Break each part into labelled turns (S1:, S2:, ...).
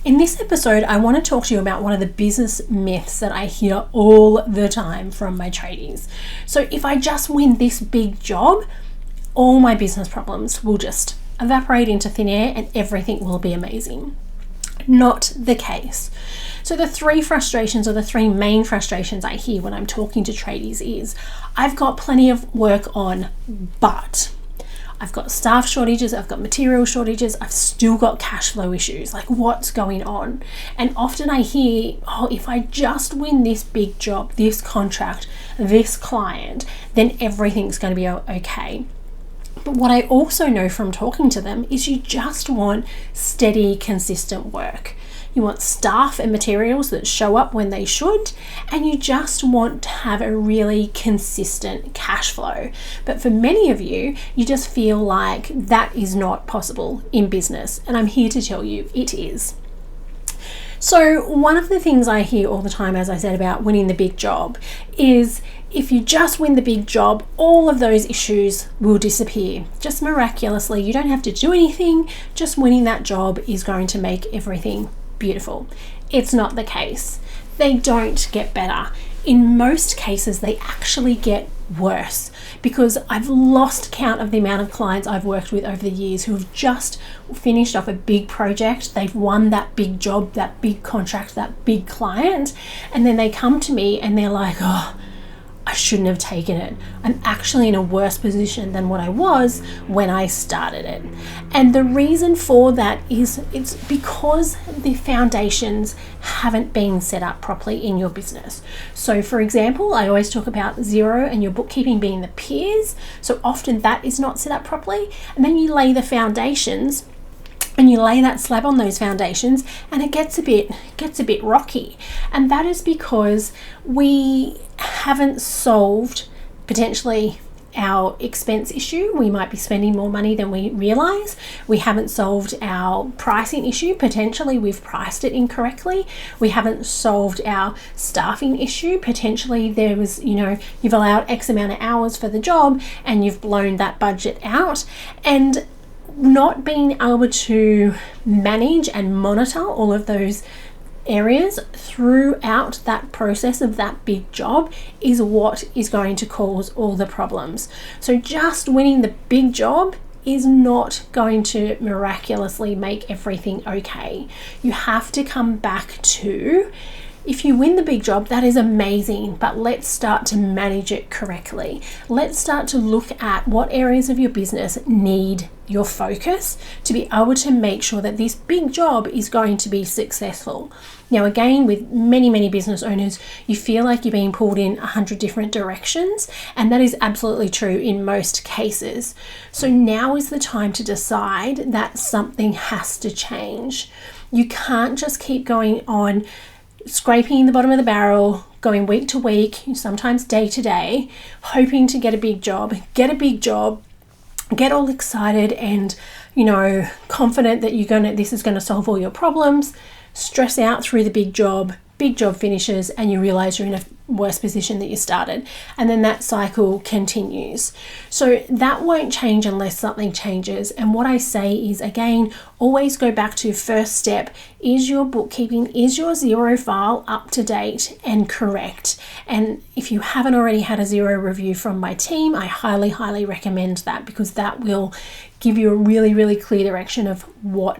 S1: In this episode, I want to talk to you about one of the business myths that I hear all the time from my tradies. So if I just win this big job, all my business problems will just evaporate into thin air and everything will be amazing. Not the case. So the three main frustrations I hear when I'm talking to tradies is, I've got plenty of work on, but I've got staff shortages, I've got material shortages, I've still got cash flow issues. Like, what's going on? And often I hear, if I just win this big job, this contract, this client, then everything's going to be okay. But what I also know from talking to them is you just want steady, consistent work. You want staff and materials that show up when they should, and you just want to have a really consistent cash flow. But for many of you, you just feel like that is not possible in business, and I'm here to tell you it is. So one of the things I hear all the time, as I said, about winning the big job is, if you just win the big job, all of those issues will disappear. Just miraculously, you don't have to do anything, just winning that job is going to make everything beautiful. It's not the case. They don't get better. In most cases, they actually get worse, because I've lost count of the amount of clients I've worked with over the years who have just finished off a big project. They've won that big job, that big contract, that big client, and then they come to me and they're like, I shouldn't have taken it. I'm actually in a worse position than what I was when I started it. And the reason for that is it's because the foundations haven't been set up properly in your business. So for example, I always talk about Xero and your bookkeeping being the peers. So often that is not set up properly. And then you lay the foundations and you lay that slab on those foundations and it gets a bit rocky. And that is because we haven't solved potentially our expense issue. We might be spending more money than we realize. We haven't solved our pricing issue. Potentially we've priced it incorrectly. We haven't solved our staffing issue. Potentially there was, you've allowed X amount of hours for the job and you've blown that budget out. And not being able to manage and monitor all of those areas throughout that process of that big job is what is going to cause all the problems. So just winning the big job is not going to miraculously make everything okay. You have to come back to, if you win the big job, that is amazing, but let's start to manage it correctly. Let's start to look at what areas of your business need your focus to be able to make sure that this big job is going to be successful. Now, again, with many business owners, you feel like you're being pulled in 100 different directions, and that is absolutely true in most cases. So now is the time to decide that something has to change. You can't just keep going on scraping the bottom of the barrel, going week to week, sometimes day to day, hoping to get a big job, get all excited and, confident that this is going to solve all your problems, stress out through the big job finishes and you realize you're in a worse position that you started, and then that cycle continues. So that won't change unless something changes. And what I say is, again, always go back to first step. Is your bookkeeping, is your Xero file up to date and correct? And if you haven't already had a Xero review from my team, I highly recommend that, because that will give you a really clear direction of what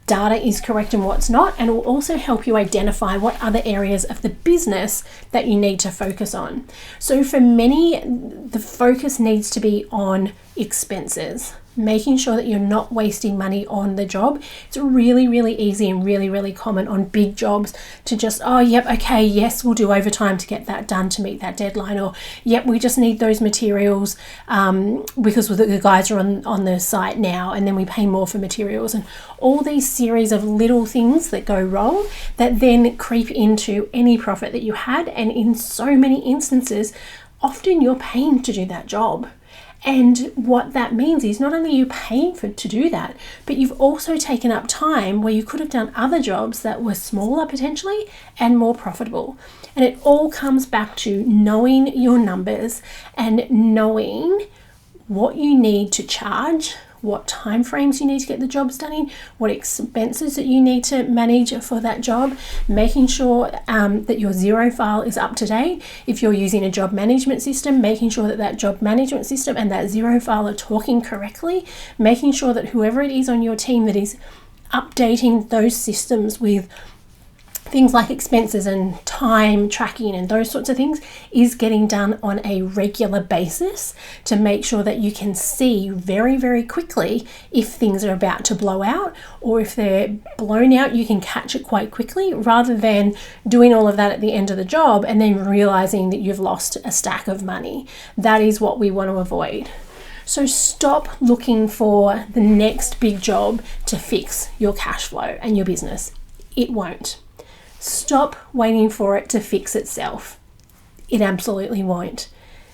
S1: data is correct and what's not, and it will also help you identify what other areas of the business that you need to focus on. So for many, the focus needs to be on expenses, making sure that you're not wasting money on the job. It's really easy and really common on big jobs to just, yes, we'll do overtime to get that done to meet that deadline, or we just need those materials because the guys are on the site now, and then we pay more for materials, and all these series of little things that go wrong that then creep into any profit that you had. And in so many instances, often you're paying to do that job. And what that means is not only are you paying to do that, but you've also taken up time where you could have done other jobs that were smaller potentially and more profitable. And it all comes back to knowing your numbers and knowing what you need to charge, what time frames you need to get the jobs done in, what expenses that you need to manage for that job, making sure that your Xero file is up to date. If you're using a job management system, making sure that that job management system and that Xero file are talking correctly, making sure that whoever it is on your team that is updating those systems with things like expenses and time tracking and those sorts of things is getting done on a regular basis to make sure that you can see very, very quickly if things are about to blow out, or if they're blown out, you can catch it quite quickly rather than doing all of that at the end of the job and then realizing that you've lost a stack of money. That is what we want to avoid. So stop looking for the next big job to fix your cash flow and your business. It won't. Stop waiting for it to fix itself. It absolutely won't.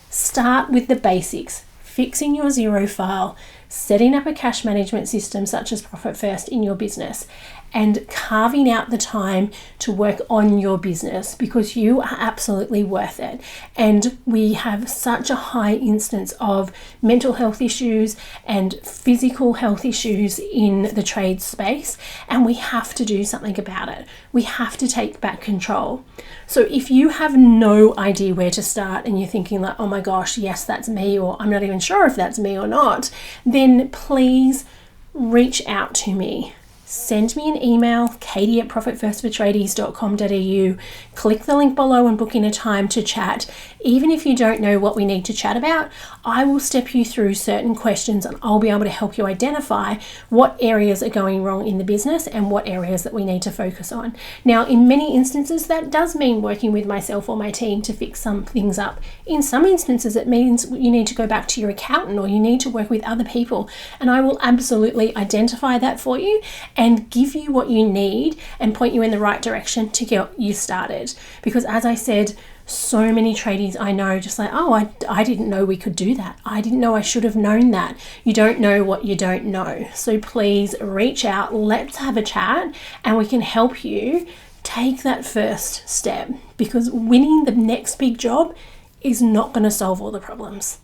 S1: Start with the basics, fixing your Xero file, setting up a cash management system such as Profit First in your business, and carving out the time to work on your business, because you are absolutely worth it. And we have such a high instance of mental health issues and physical health issues in the trade space, and we have to do something about it. We have to take back control. So if you have no idea where to start and you're thinking like, oh my gosh, yes, that's me, or I'm not even sure if that's me or not, then please reach out to me. Send me an email, katie@profitfirstfortradies.com.au. Click the link below and book in a time to chat. Even if you don't know what we need to chat about, I will step you through certain questions and I'll be able to help you identify what areas are going wrong in the business and what areas that we need to focus on. Now, in many instances, that does mean working with myself or my team to fix some things up. In some instances, it means you need to go back to your accountant or you need to work with other people, and I will absolutely identify that for you and give you what you need and point you in the right direction to get you started. Because as I said, so many tradies I know just like, oh, I didn't know we could do that. I didn't know I should have known that. You don't know what you don't know. So please reach out, let's have a chat, and we can help you take that first step, because winning the next big job is not going to solve all the problems.